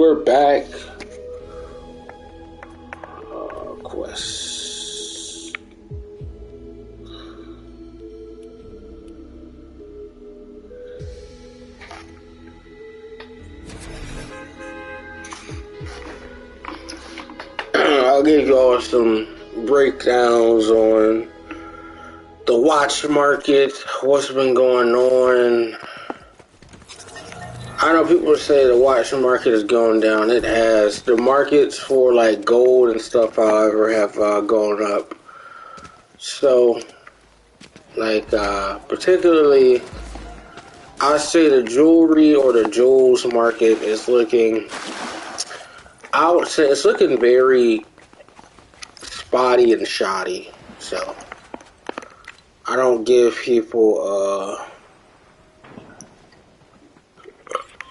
we're back. Quest. I'll give you all some breakdowns on the watch market, what's been going on. I know people say the watch market is going down. It has. The markets for like gold and stuff, however, have gone up. So, like, particularly, I say the jewelry or the jewels market is looking, I would say it's looking very spotty and shoddy. So, I don't give people,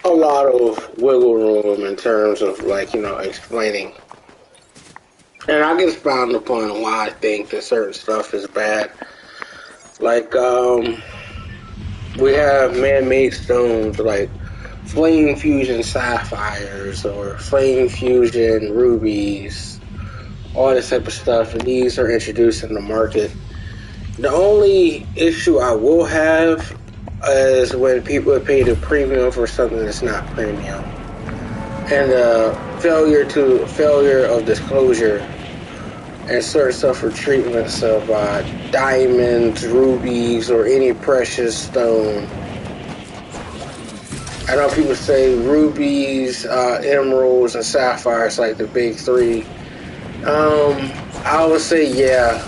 a lot of wiggle room in terms of, like, you know, explaining. And I can expound upon why I think that certain stuff is bad. Like, we have man-made stones like flame fusion sapphires or flame fusion rubies, all this type of stuff, and these are introduced in the market. The only issue I will have is when people pay the premium for something that's not premium, and failure of disclosure and certain stuff for treatments of diamonds, rubies, or any precious stone. I know people say rubies, emeralds, and sapphires like the big three. I would say yeah,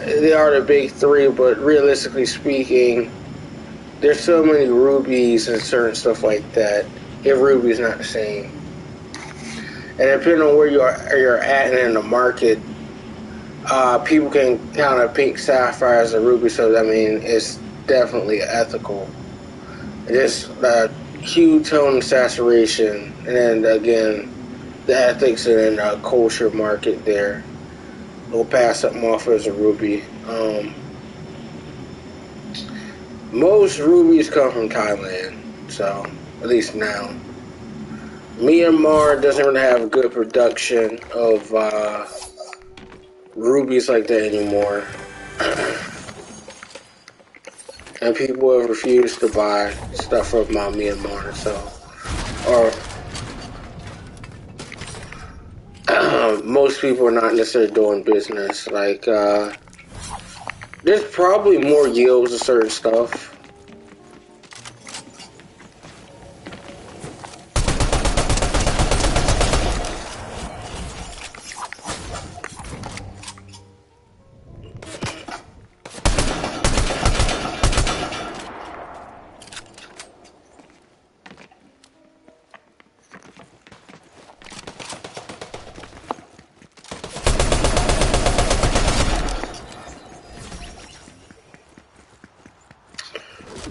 they are the big three, but realistically speaking, there's so many rubies and certain stuff like that. If ruby's not the same, and depending on where you're at in the market, people can kind of pink sapphires and rubies. So I mean, it's definitely ethical. It's a huge tone saturation, and then again, the ethics and culture market there. We'll pass something off as a ruby. Most rubies come from Thailand, so at least now. Myanmar doesn't really have good production of rubies like that anymore. And people have refused to buy stuff from Myanmar, so, or most people are not necessarily doing business. Like, there's probably more yields of certain stuff.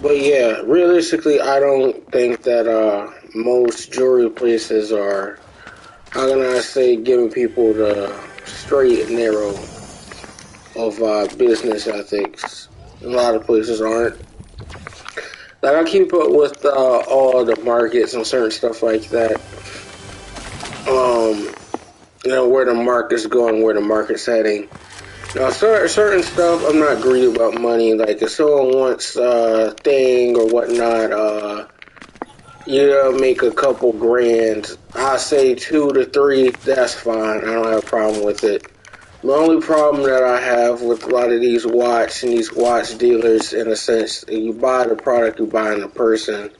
But yeah, realistically, I don't think that most jewelry places are, how can I say, giving people the straight and narrow of business ethics. A lot of places aren't. Like, I keep up with all the markets and certain stuff like that. You know, where the market's going, where the market's heading. Now, certain stuff, I'm not greedy about money. Like, if someone wants a thing or whatnot, you make a couple grand. I say 2 to 3, that's fine. I don't have a problem with it. The only problem that I have with a lot of these watch and these watch dealers, in a sense, you buy the product, you buy in the person.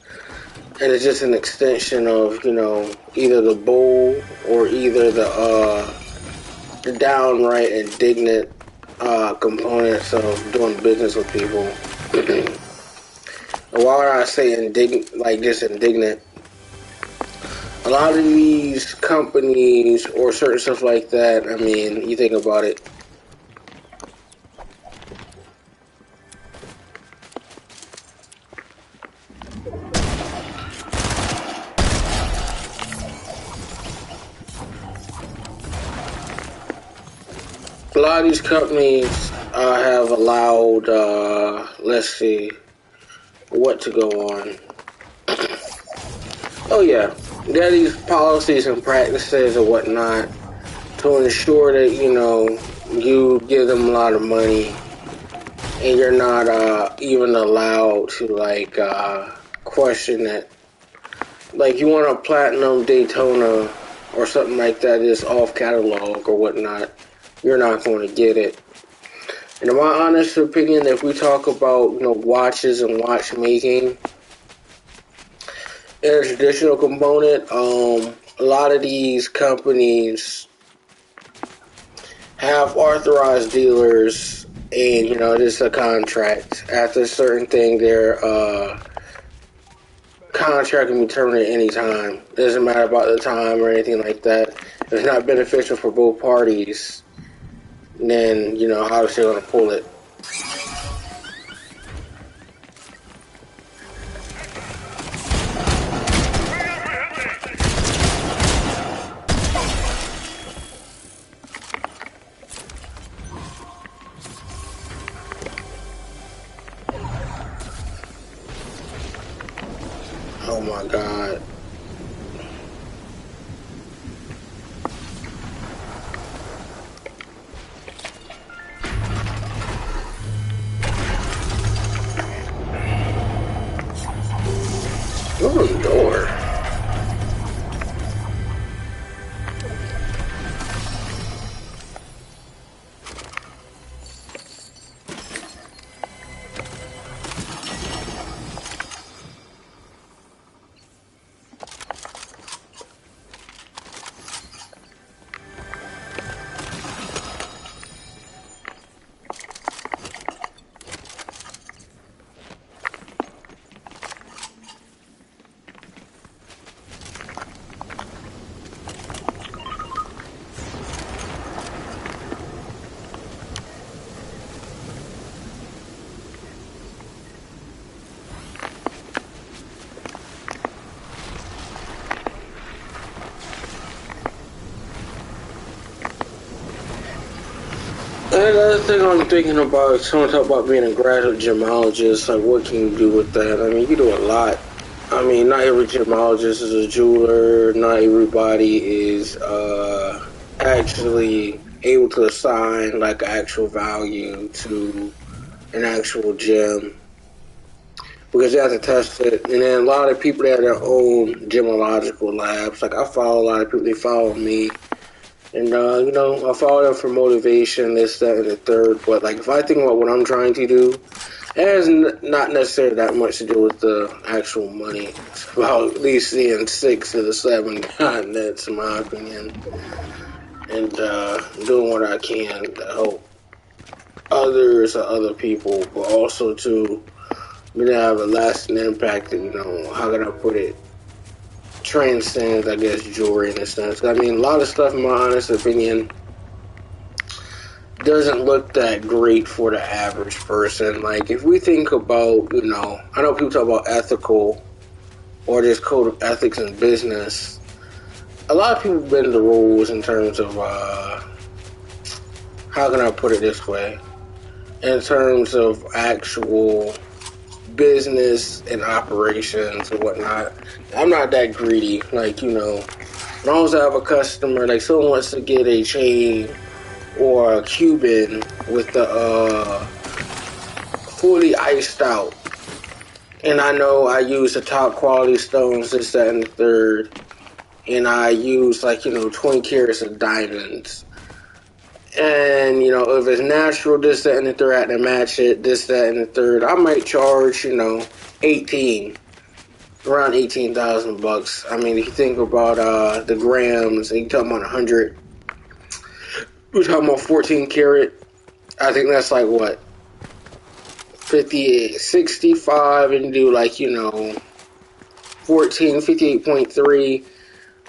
And it's just an extension of, you know, either the bull or either the downright indignant components of doing business with people. And why would I say indignant, like just indignant? A lot of these companies or certain stuff like that, I mean, you think about it. A lot of these companies have allowed, let's see, what to go on. Oh yeah, there are these policies and practices and whatnot to ensure that, you know, you give them a lot of money and you're not even allowed to, like, question it. Like, you want a platinum Daytona or something like that that's off catalog or whatnot, you're not going to get it. And in my honest opinion, if we talk about, you know, watches and watchmaking in a traditional component, a lot of these companies have authorized dealers, and, you know, it's a contract. After a certain thing, their contract can be terminated any time. It doesn't matter about the time or anything like that. If it's not beneficial for both parties, then, you know, obviously they're going to pull it. Oh my god. Open the door. Another thing I'm thinking about, someone talk about being a graduate gemologist, like what can you do with that? I mean, you do a lot. I mean, not every gemologist is a jeweler, not everybody is actually able to assign like actual value to an actual gem, because you have to test it. And then a lot of people that have their own gemological labs. Like I follow a lot of people, they follow me. And, you know, I follow them for motivation, this, that, and the third. But, like, if I think about what I'm trying to do, it has not necessarily that much to do with the actual money. It's about at least seeing 6 of the 7 continents, in my opinion. And doing what I can to help others or other people, but also to, you know, have a lasting impact. You know, how can I put it? Transcends, I guess, jewelry in a sense. I mean, a lot of stuff, in my honest opinion, doesn't look that great for the average person. Like, if we think about, you know, I know people talk about ethical or just code of ethics in business. A lot of people bend the rules in terms of, how can I put it this way? In terms of actual business and operations and whatnot. I'm not that greedy. Like, you know, as long as I have a customer, like someone wants to get a chain or a Cuban with the fully iced out, and I know I use the top quality stones, this, that, and the third, and I use, like, you know, 20 carats of diamonds. And, you know, if it's natural, this, that, and the third, I have to match it, this, that, and the third, I might charge, you know, around 18,000 bucks. I mean, if you think about the grams, and you're talking about 100, we're talking about 14 karat, I think that's like, what, 58, 65, and do, like, you know, 14, 58.3.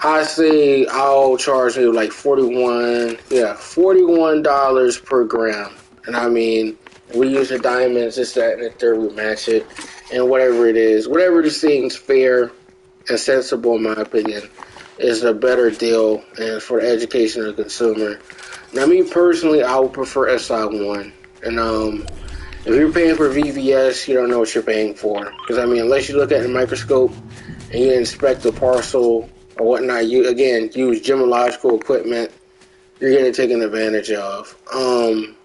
I say I'll charge maybe like $41 per gram. And I mean, we use the diamonds, this, that, and the third, we match it. And whatever it is, whatever just seems fair and sensible, in my opinion, is a better deal and for the education of the consumer. Now, me personally, I would prefer SI1. And if you're paying for VVS, you don't know what you're paying for. Because, I mean, unless you look at the microscope and you inspect the parcel or whatnot, you again use gemological equipment, you're getting taken advantage of. And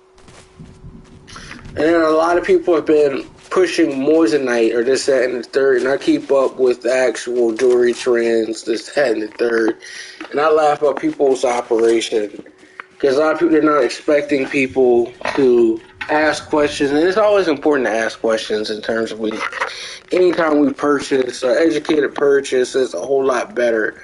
then a lot of people have been pushing moissanite or this, that, and the third, and I keep up with the actual jewelry trends, this, that, and the third, and I laugh at people's operation because a lot of people are not expecting people to ask questions, and it's always important to ask questions in terms of anytime we purchase, educated purchase is a whole lot better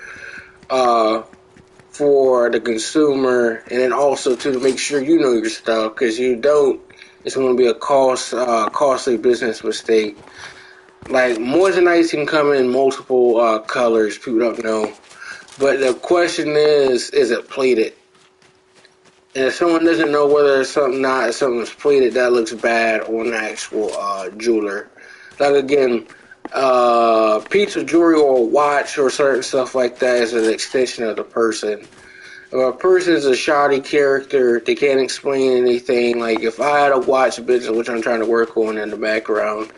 for the consumer, and then also to make sure you know your stuff, because you don't, it's going to be a costly business mistake. Like, moissanite can come in multiple colors, people don't know. But the question is it plated? And if someone doesn't know whether it's something not, if something's plated, that looks bad on the actual jeweler. Like, again, piece of jewelry or a watch or certain stuff like that is an extension of the person. If a person is a shoddy character, they can't explain anything. Like, if I had a watch business, which I'm trying to work on in the background,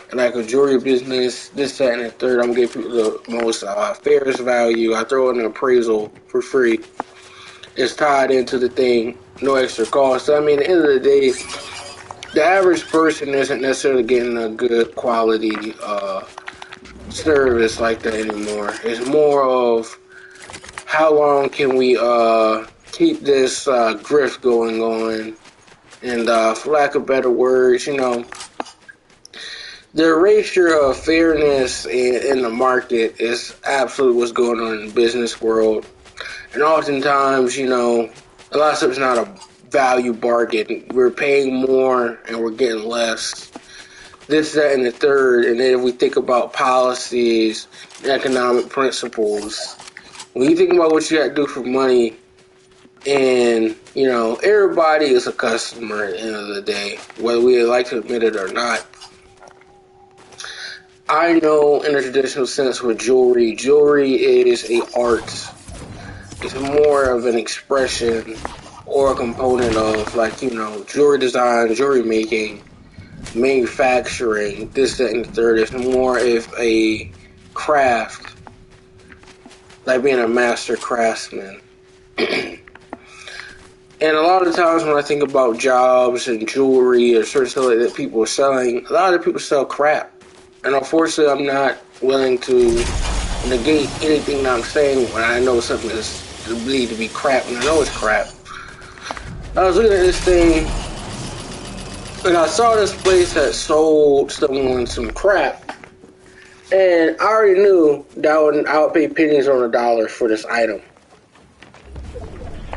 and like a jewelry business, this, that, and the third, I'm giving people the most fairest value. I throw in an appraisal for free. It's tied into the thing, no extra cost. So, I mean, at the end of the day, the average person isn't necessarily getting a good quality service like that anymore. It's more of how long can we keep this grift going on, and for lack of better words, you know, the erasure of fairness in the market is absolutely what's going on in the business world. And oftentimes, you know, a lot of stuff is not a value bargain. We're paying more and we're getting less. This, that, and the third. And then if we think about policies, economic principles, when you think about what you got to do for money, and, you know, everybody is a customer at the end of the day, whether we like to admit it or not. I know in the traditional sense with jewelry is a art. It's more of an expression or a component of, like, you know, jewelry design, jewelry making, manufacturing, this, that, and the third. It's more of a craft, like being a master craftsman. And a lot of times when I think about jobs and jewelry or certain stuff like that people are selling, a lot of people sell crap. And unfortunately, I'm not willing to negate anything that I'm saying when I know something is believed to be crap, and I know it's crap. I was looking at this thing, and I saw this place that sold someone some crap, and I already knew that I would pay pennies on the dollar for this item.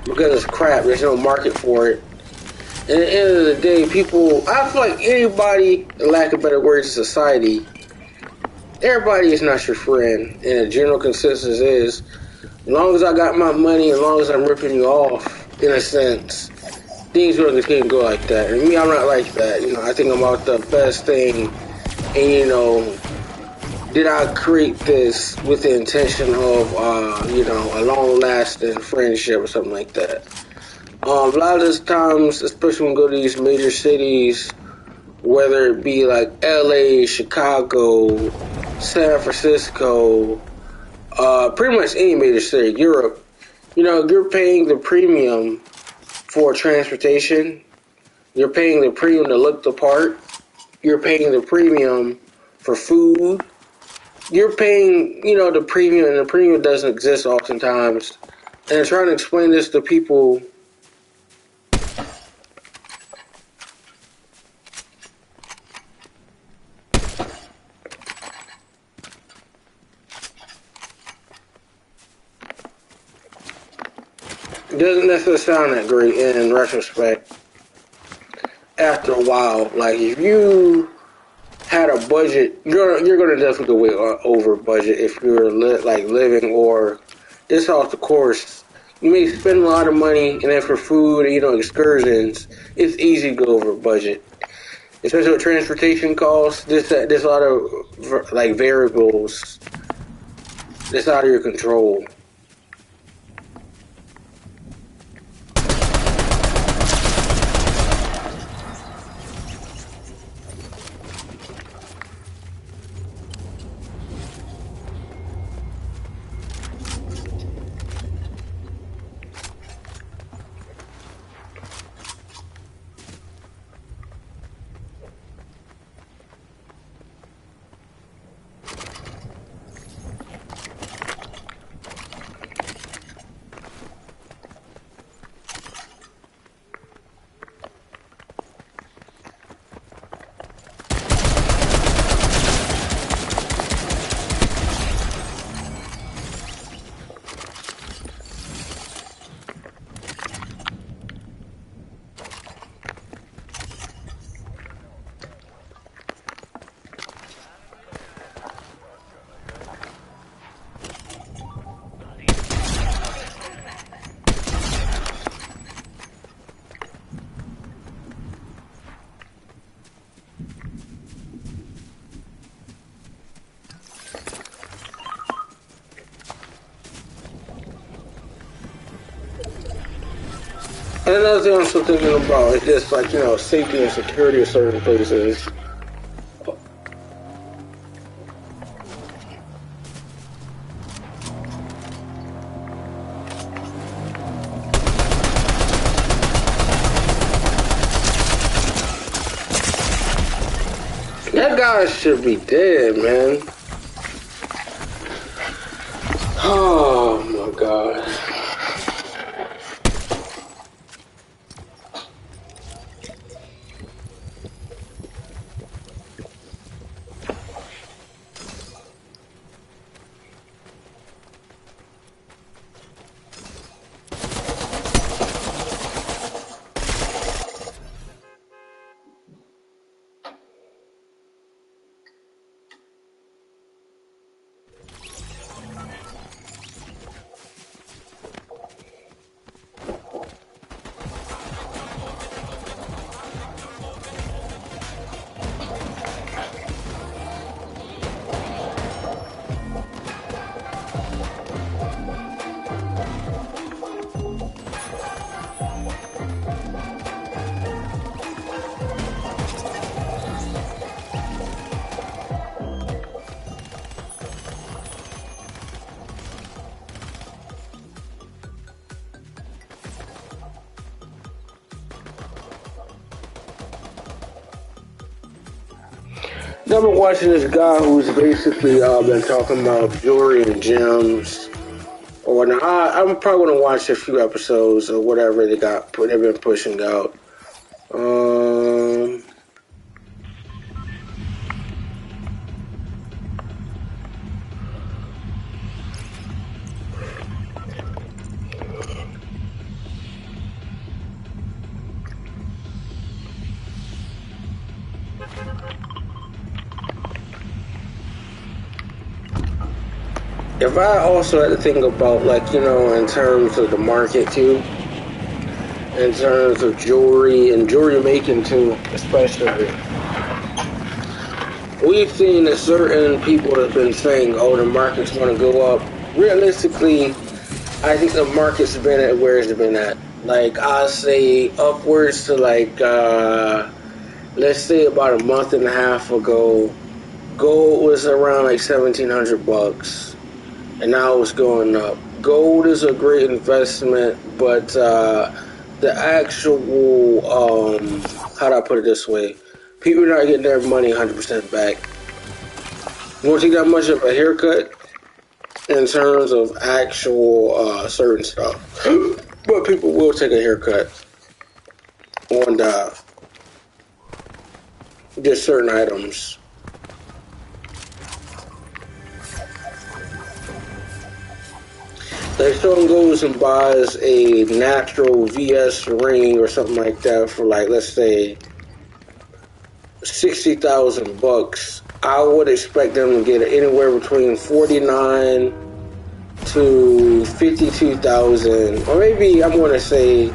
Because it's crap, there's no market for it. And at the end of the day, people, I feel like anybody, lack of better words, in society, everybody is not your friend. And the general consensus is, as long as I got my money, as long as I'm ripping you off, in a sense, things will continue to go like that. And me, I'm not like that. You know, I think I'm about the best thing. And, you know, did I create this with the intention of, you know, a long-lasting friendship or something like that? A lot of those times, especially when we go to these major cities, whether it be like LA, Chicago, San Francisco, pretty much any major city, Europe, you know, you're paying the premium for transportation. You're paying the premium to look the part. You're paying the premium for food. You're paying, you know, the premium, and the premium doesn't exist oftentimes. And I'm trying to explain this to people. It doesn't necessarily sound that great in retrospect. After a while, like, if you had a budget, you're gonna definitely go way over budget if you're living or just off the course. You may spend a lot of money, and then for food and, you know, excursions, it's easy to go over budget. Especially with transportation costs, there's a lot of like variables that's out of your control. And another thing I'm still thinking about is just like, you know, safety and security of certain places. That guy should be dead, man. Oh my god. I've been watching this guy who's basically been talking about jewelry and gems or whatnot. I'm probably gonna watch a few episodes or whatever they've been pushing out. If I also had to think about, like, you know, in terms of the market too, in terms of jewelry and jewelry making too, especially, we've seen that certain people have been saying, oh, the market's going to go up. Realistically, I think the market's been at where it's been at. Like, I say upwards to like, let's say about a month and a half ago, gold was around like $1,700. And now it's going up. Gold is a great investment, but the actual, how do I put it this way? People are not getting their money 100% back. You won't take that much of a haircut in terms of actual certain stuff. But people will take a haircut on just certain items. Like, someone goes and buys a natural VS ring or something like that for, like, let's say $60,000. I would expect them to get anywhere between 49 to 52,000, or maybe I'm going to say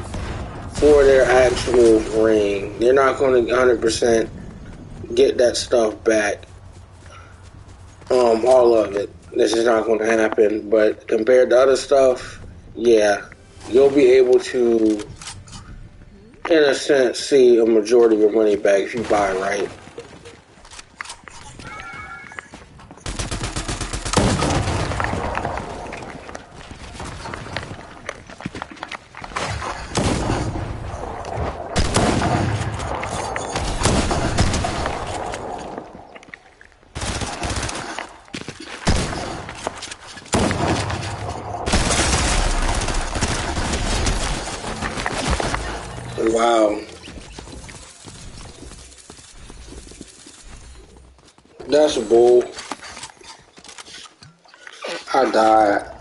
for their actual ring. They're not going to 100% get that stuff back. All of it. This is not going to happen, but compared to other stuff, yeah, you'll be able to, in a sense, see a majority of your money back if you buy right. Wow. That's bull. I died.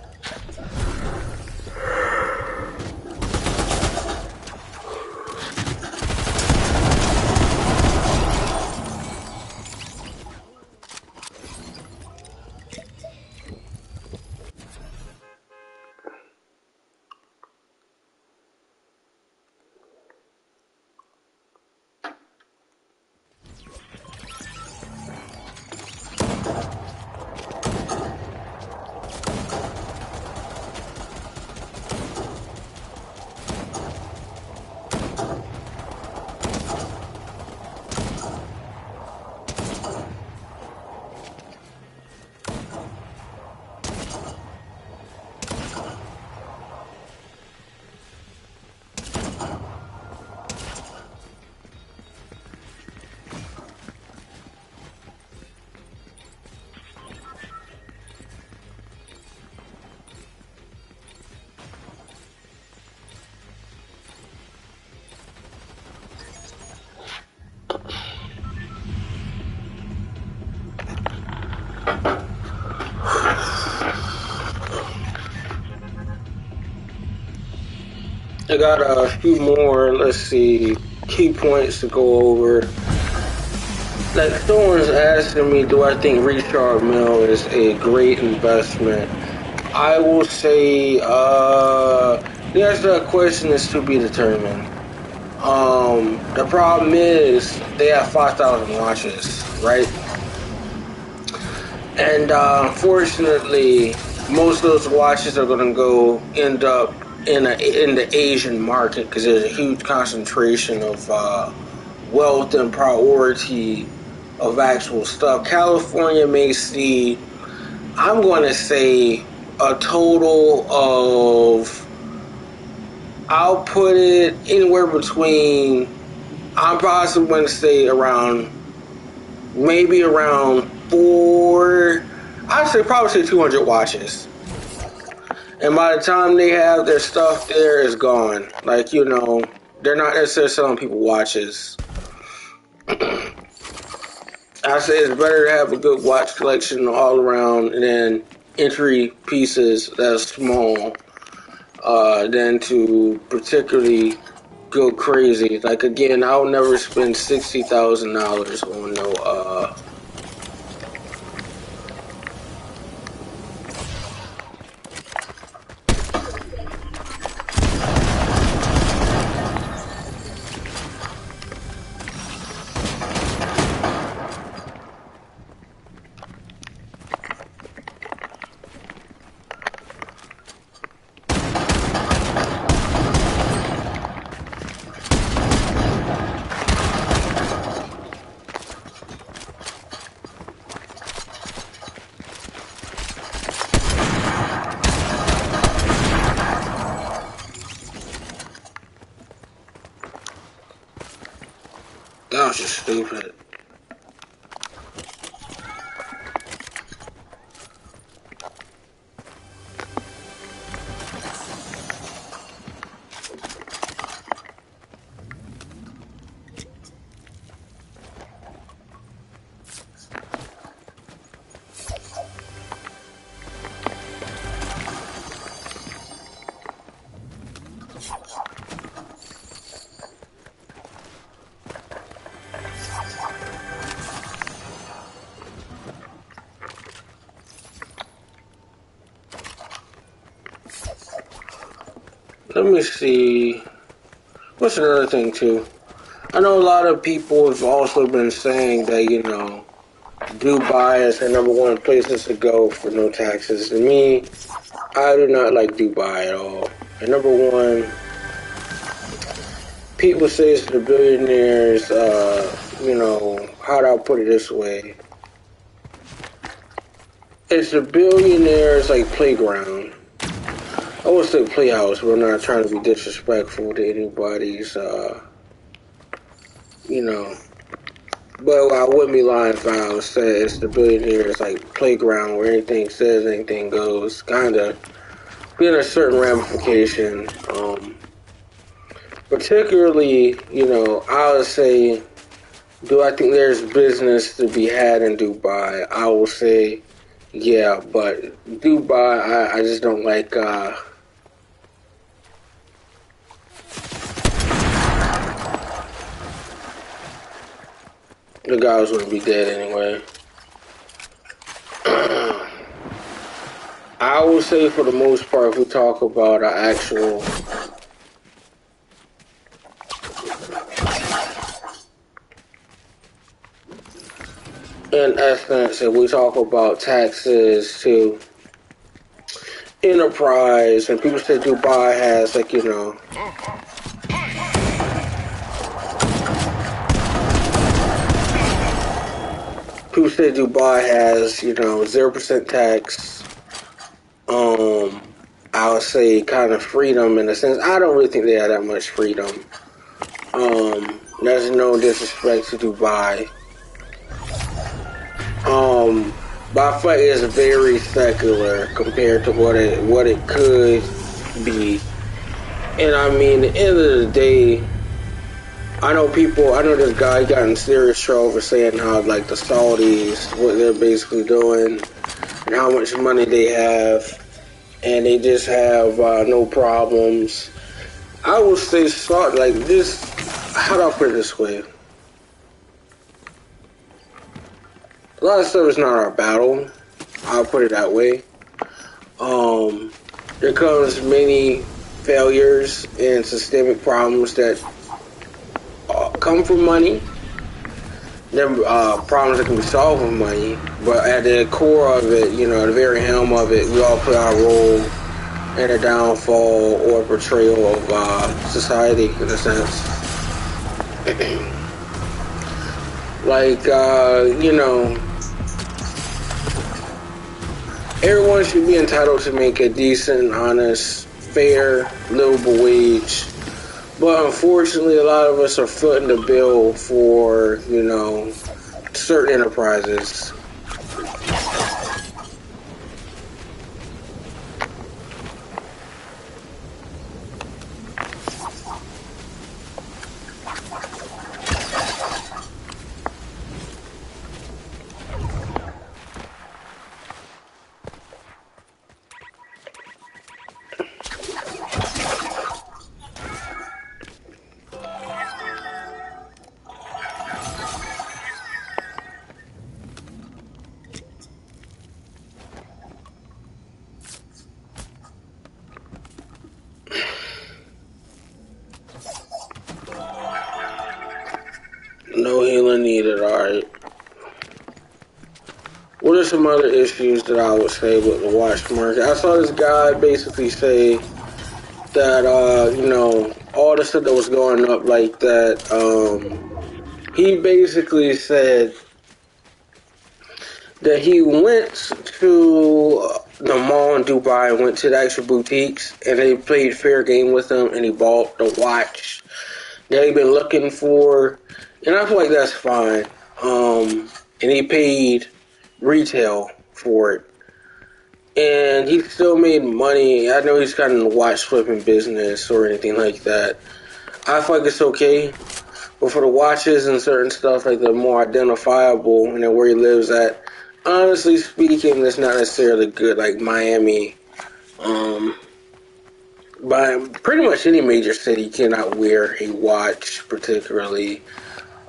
I got a few more, let's see, key points to go over. Like, someone's asking me, do I think Richard Mille is a great investment? I will say, the answer to that question is to be determined. The problem is, they have 5,000 watches, right? And unfortunately, most of those watches are going to end up in the Asian market because there's a huge concentration of wealth and priority of actual stuff. California may see, I'm going to say, a total of, I'll put it anywhere between, I'm possibly going to say maybe around probably say 200 watches. And by the time they have their stuff there, it's gone. Like, they're not necessarily selling people watches. I say it's better to have a good watch collection all around than entry pieces that's small than to particularly go crazy. Like, again, I'll never spend $60,000 on no that was just stupid. Let me see. What's another thing, too? I know a lot of people have also been saying that, Dubai is the number one places to go for no taxes. To me, I do not like Dubai at all. And number one, people say it's the billionaires, how do I put it this way? It's the billionaires, like, playground. I would say playhouse, but I'm not trying to be disrespectful to anybody's, But I wouldn't be lying if I was saying it's the billionaires, like, playground where anything says, anything goes. Kind of being a certain ramification. Particularly, I would say, do I think there's business to be had in Dubai? I will say, yeah, but Dubai, I just don't like, the guys wouldn't be dead anyway. I will say for the most part, if we talk about our actual in essence, if we talk about taxes to enterprise, and people say Dubai has, like, people say Dubai has, 0% tax. I would say kind of freedom in a sense. I don't really think they have that much freedom. There's no disrespect to Dubai. But I feel like it's very secular compared to what it could be. And I mean, at the end of the day, I know this guy got in serious trouble for saying how, like, the Saudis, what they're basically doing, and how much money they have, and they just have no problems. I would say start like this. How do I put it this way? A lot of stuff is not our battle. I'll put it that way. There comes many failures and systemic problems that come from money. There are problems that can be solved with money, but at the core of it, you know, the very helm of it, we all play our role in a downfall or portrayal of society, in a sense. Like, you know, everyone should be entitled to make a decent, honest, fair, livable wage. But unfortunately, a lot of us are footing the bill for, you know, certain enterprises. No healing needed, alright. What are some other issues that I would say with the watch market? I saw this guy basically say that, you know, all the stuff that was going up like that, he basically said that he went to the mall in Dubai and went to the actual boutiques and they played fair game with him and he bought the watch that he'd been looking for. And I feel like that's fine. And he paid retail for it. And he still made money. I know he's kind of in the watch flipping business or anything like that. I feel like it's okay. But for the watches and certain stuff like the more identifiable and then where he lives at, honestly speaking, it's not necessarily good. Like Miami, but pretty much any major city cannot wear a watch particularly.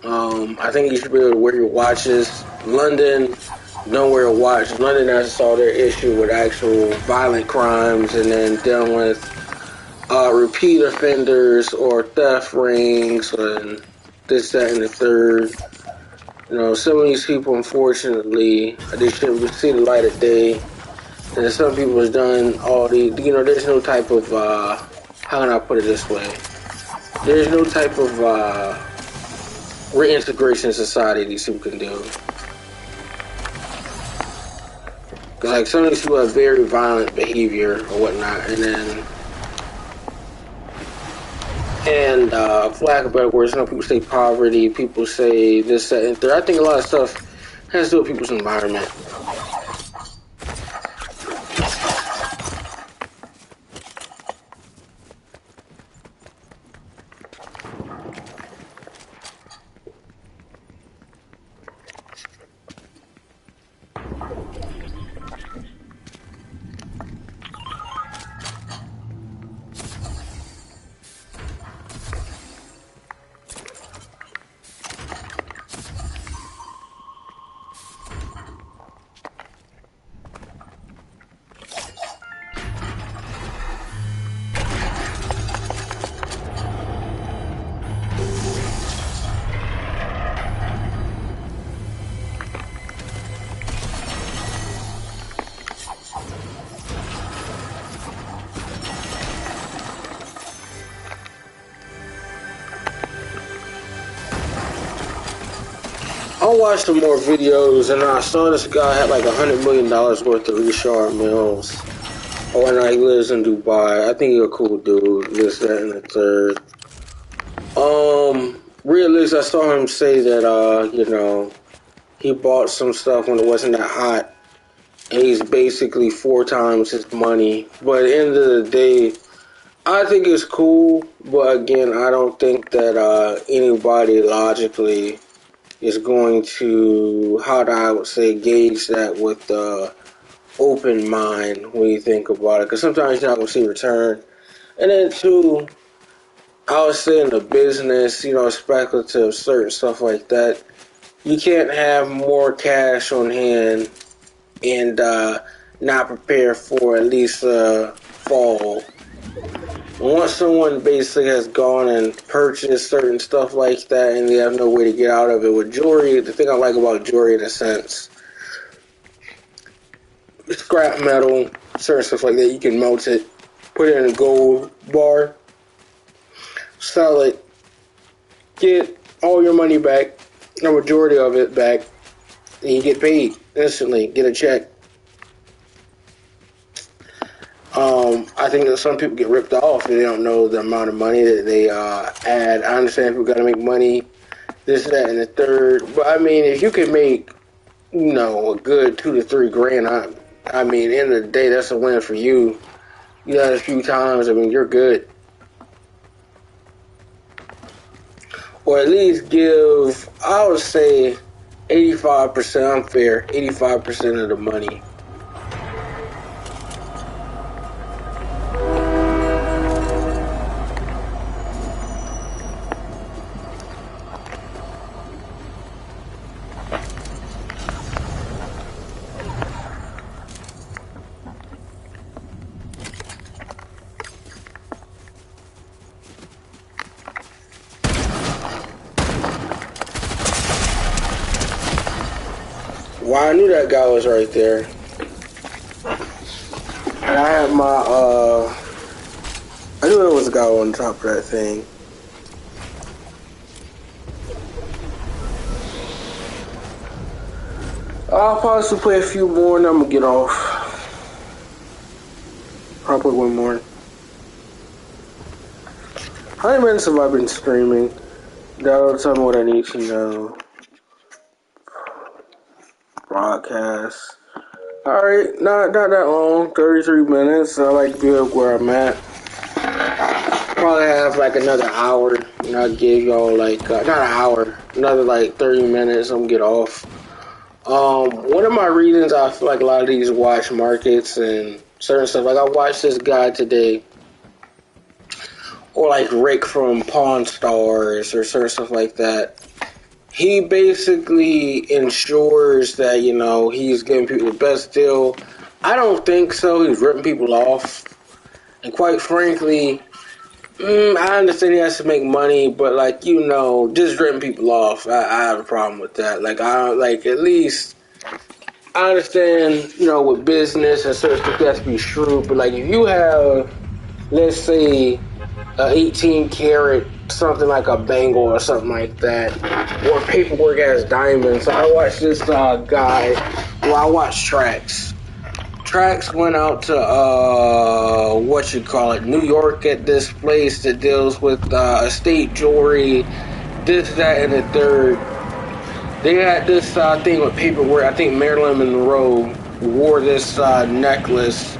I think you should be able to wear your watches. London, don't wear a watch. London has saw their issue with actual violent crimes and then dealing with repeat offenders or theft rings and this, that, and the third. You know, some of these people, unfortunately, they shouldn't see the light of day. And some people have done all the, you know, there's no type of, how can I put it this way? There's no type of reintegration society these people can do. Because, like, some of these people have very violent behavior or whatnot, and then, for lack of better words, you know, people say poverty, people say this, that, and third. I think a lot of stuff has to do with people's environment. I watched some more videos and I saw this guy had like $100 million worth of Richard Mills. Oh, and he lives in Dubai. I think he's a cool dude. This, that, and the third. Realistic, I saw him say that, you know, he bought some stuff when it wasn't that hot. And he's basically 4 times his money. But at the end of the day, I think it's cool. But again, I don't think that anybody logically is going to, how do I would say, gauge that with open mind when you think about it. Because sometimes you're not going to see return. And then, two, I would say in the business, speculative, certain stuff like that, you can't have more cash on hand and not prepare for at least fall. Once someone basically has gone and purchased certain stuff like that and they have no way to get out of it with jewelry, the thing I like about jewelry in a sense, scrap metal, certain stuff like that, you can melt it, put it in a gold bar, sell it, get all your money back, the majority of it back, and you get paid instantly, get a check. I think that some people get ripped off if they don't know the amount of money that they add. I understand people got to make money, this, that, and the third. But I mean, if you can make, a good $2 to $3 grand, I mean, at the end of the day, that's a win for you. You got it a few times. I mean, you're good. Or at least give, I would say, 85%. I'm fair. 85% of the money. Well, I knew that guy was right there. And I had my, I knew there was a guy on top of that thing. I'll possibly play a few more and I'm gonna get off. I'll play one more. How many minutes have I been streaming? That'll tell me what I need to know. Broadcast. Alright, not that long. 33 minutes. I like to be up where I'm at. Probably have like another hour. I'll give y'all like, not an hour, another like 30 minutes. I'm gonna get off. One of my reasons I feel like a lot of these watch markets and certain stuff, like I watched this guy today, or like Rick from Pawn Stars or certain stuff like that. He basically ensures that, he's giving people the best deal. I don't think so. He's ripping people off. And quite frankly, I understand he has to make money, but just ripping people off, I have a problem with that. At least I understand, with business and certain stuff, that has to be shrewd. But if you have, let's say, 18 karat, something like a bangle or something like that, or paperwork as diamonds. So I watched this guy, I watched Trax. Trax went out to, New York at this place that deals with estate jewelry, this, that, and the third. They had this thing with paperwork. I think Marilyn Monroe wore this necklace.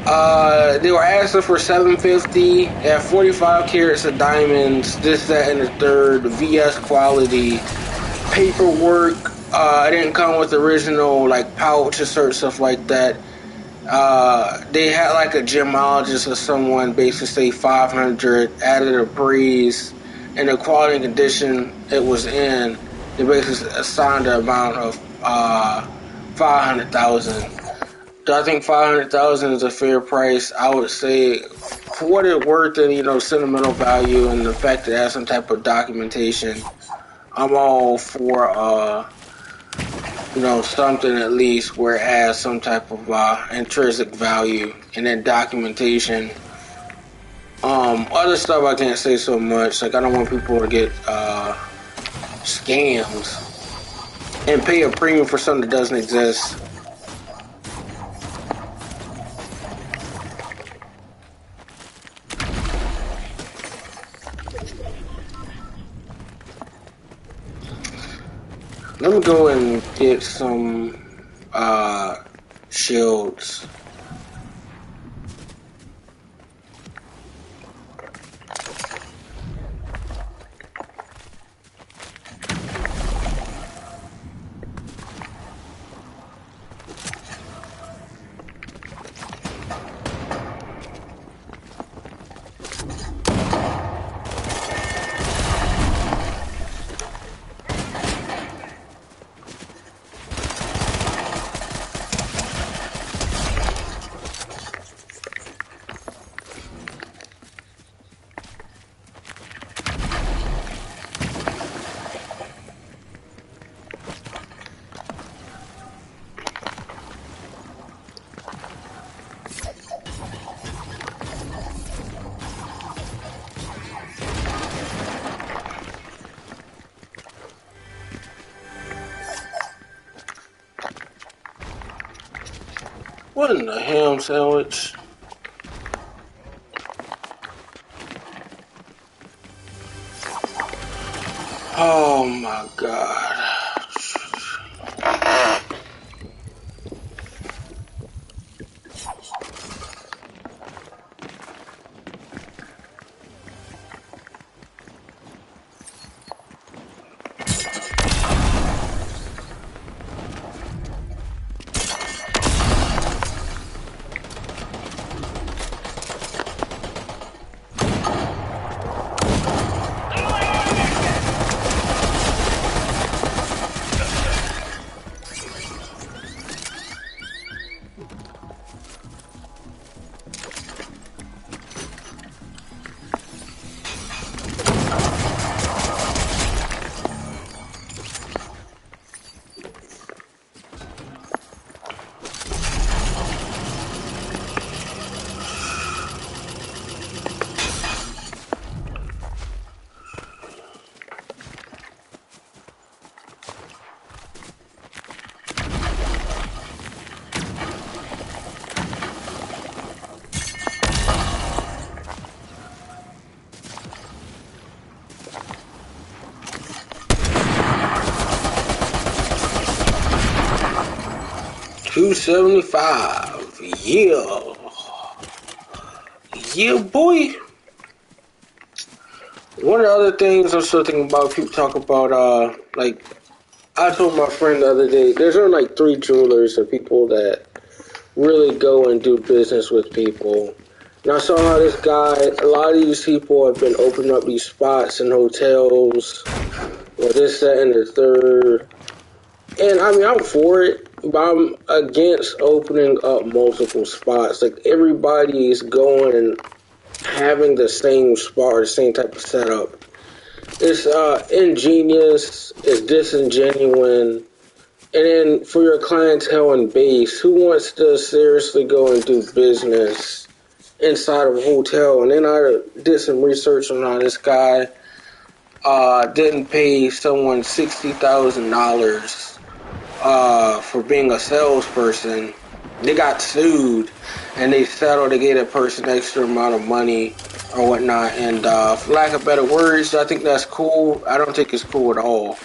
They were asking for $750 at 45 carats of diamonds, this, that, and the third, VS quality. Paperwork, it didn't come with the original, pouch or certain stuff like that. They had, a gemologist or someone basically say 500, added a breeze, and the quality and condition it was in, they basically assigned the amount of, 500,000. Do I think 500,000 is a fair price? I would say for what it's worth and sentimental value and the fact that it has some type of documentation, I'm all for something at least where it has some type of intrinsic value and then documentation. Other stuff I can't say so much. I don't want people to get scams and pay a premium for something that doesn't exist. Let me go and get some shields. What in the ham sandwich? Oh my god. $275. Yeah. Yeah, boy. One of the other things I'm still thinking about, people talk about, like, I told my friend the other day, there's only like 3 jewelers or people that really go and do business with people. And I saw how this guy, a lot of these people have been opening up these spots in hotels, or this, that, and the third. And I mean, I'm for it, but I'm against opening up multiple spots. Like, everybody's going and having the same spot or the same type of setup. It's ingenious, it's disingenuous, and then for your clientele and base, who wants to seriously go and do business inside of a hotel? And then I did some research on how this guy didn't pay someone $60,000 for being a salesperson. They got sued, and they settled to get a person extra amount of money or whatnot. And for lack of better words, I think that's cool. I don't think it's cool at all.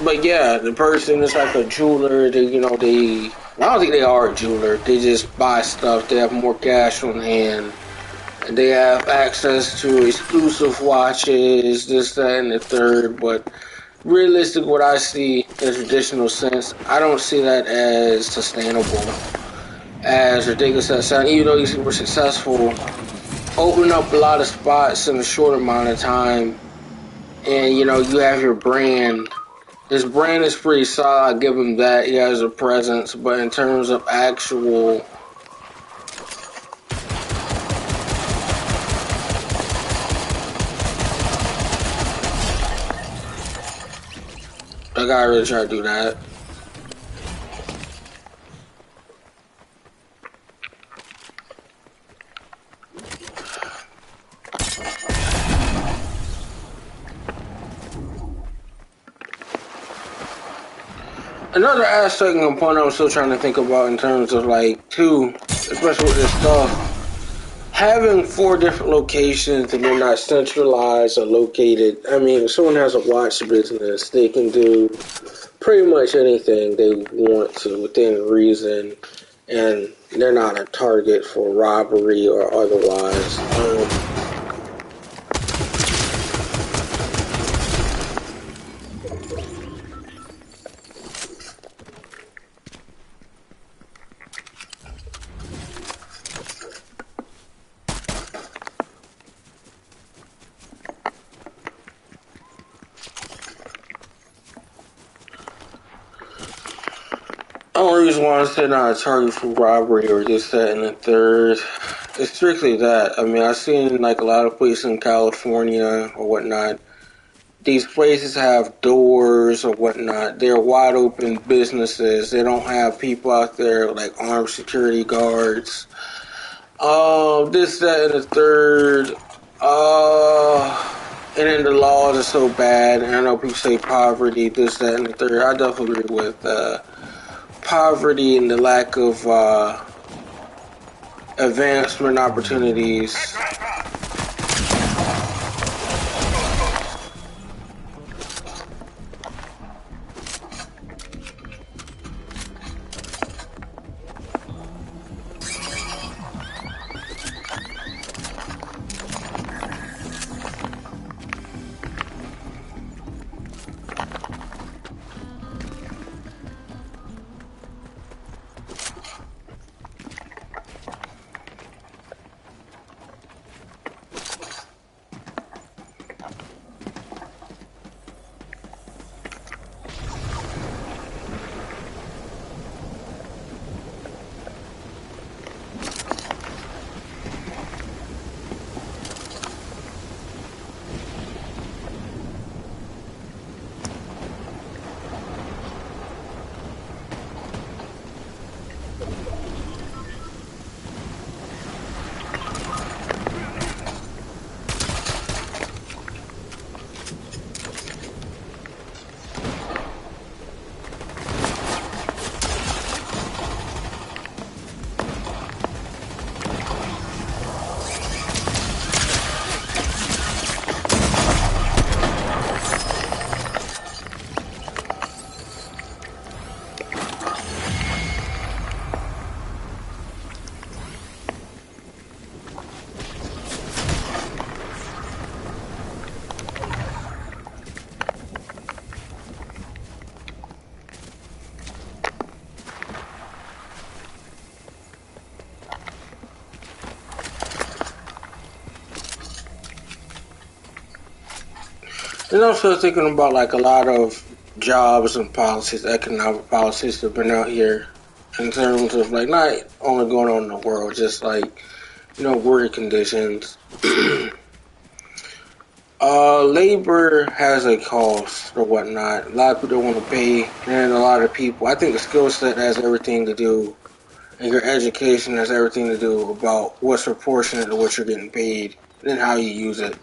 But yeah, the person is like a jeweler. I don't think they are a jeweler. They just buy stuff. They have more cash on hand. And they have access to exclusive watches, this, that, and the third. But realistic, what I see in a traditional sense, I don't see that as sustainable. As ridiculous as that sounds, even though you were successful, open up a lot of spots in a short amount of time, and you have your brand. His brand is pretty solid, I give him that. He has a presence, but in terms of actual I gotta really try to do that. Another aspect and component I'm still trying to think about in terms of especially with this stuff, having 4 different locations and they're not centralized or located. I mean, if someone has a watch business, they can do pretty much anything they want to within reason, and they're not a target for robbery or otherwise. The only reason why I say not a target for robbery or this, that, and the third, it's strictly that. I mean, I've seen a lot of places in California or whatnot. These places have doors or whatnot. They're wide open businesses. They don't have people out there like armed security guards. This, that, and the third. And then the laws are so bad. And I know people say poverty, this, that, and the third. I definitely agree with poverty and the lack of advancement opportunities. And I'm also thinking about like a lot of jobs and policies, economic policies that have been out here in terms of like not only going on in the world, just like, you know, working conditions. Labor has a cost or whatnot. A lot of people don't want to pay, and a lot of people, I think the skill set has everything to do, and your education has everything to do about what's proportionate to what you're getting paid and how you use it.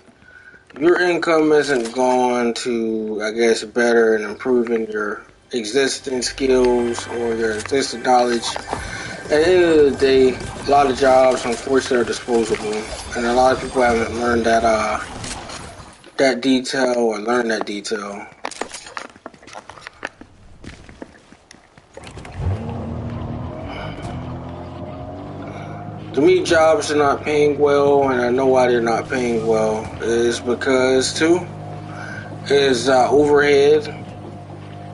Your income isn't going to, I guess, better and improving your existing skills or your existing knowledge. At the end of the day, a lot of jobs, unfortunately, are disposable, and a lot of people haven't learned that detail or learned that detail. To me, jobs are not paying well, and I know why they're not paying well. Is because two is overhead,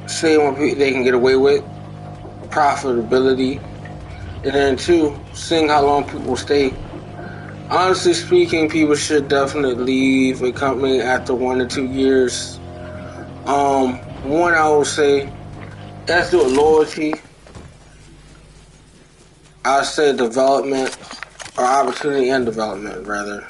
seeing what they can get away with, profitability, and then two, seeing how long people stay. Honestly speaking, people should definitely leave a company after 1 to 2 years. One I would say, that's with loyalty. I say development or opportunity and development rather.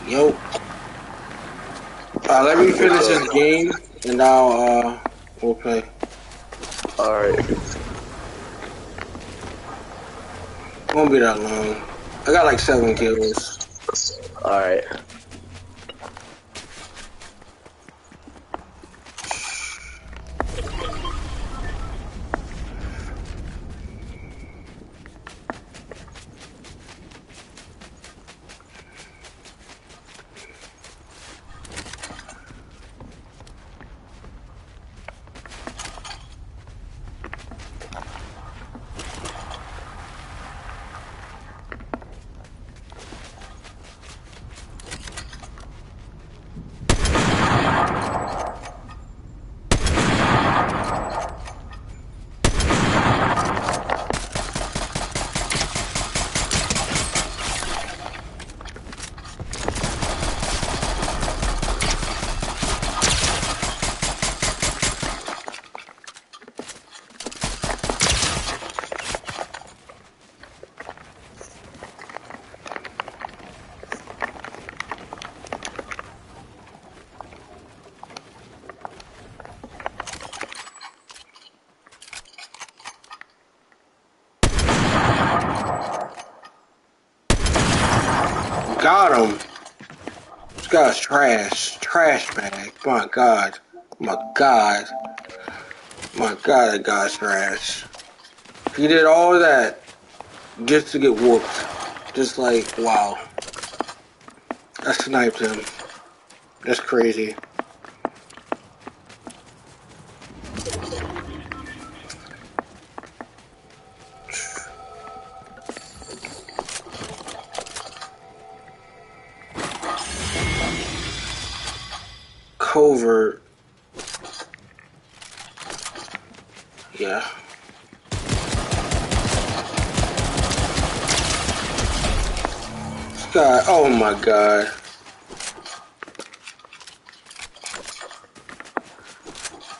Yo, let me finish this game and we'll play. Alright. Won't be that long. I got like 7 kills. Alright. Got him. This guy's trash. Trash bag. My God. My God. My God, that guy's trash. He did all that just to get whooped. Just like, wow. I sniped him. That's crazy. Covert. Yeah. This guy, oh my God.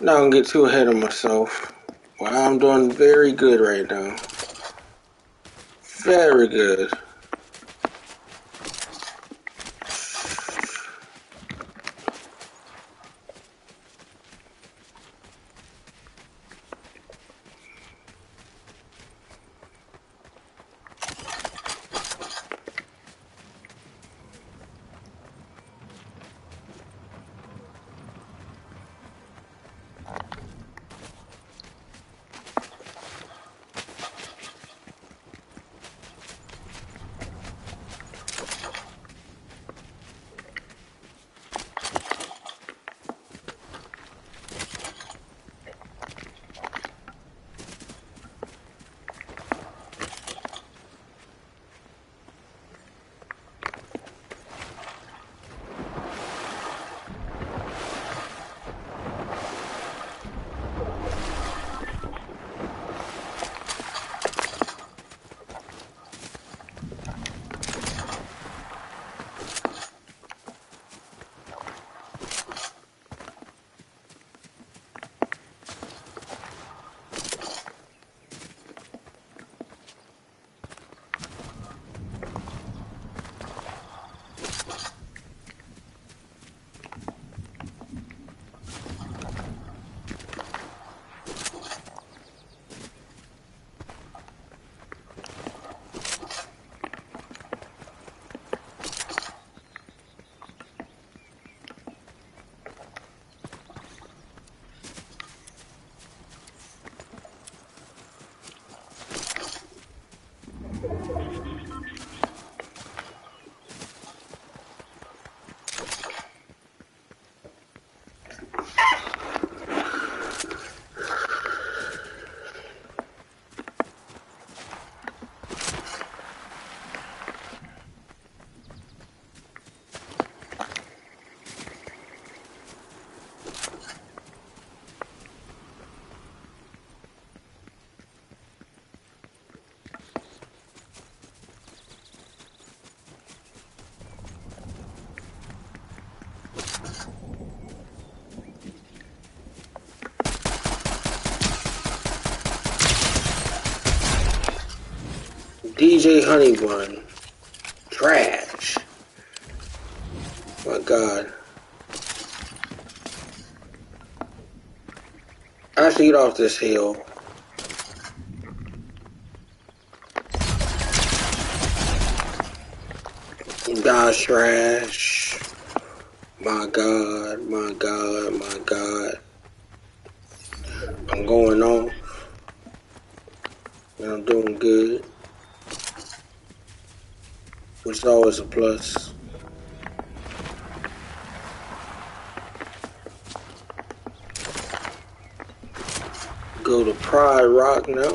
Not gonna get too ahead of myself. Well, I'm doing very good right now. Very good. DJ Honeybun. Trash. My God. I have to get off this hill. God's trash. My God, my God, my God. I'm going off. And I'm doing good. Which is always a plus. Go to Pride Rock now.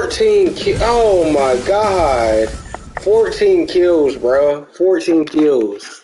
14 oh my god. 14 kills, bro. 14 kills.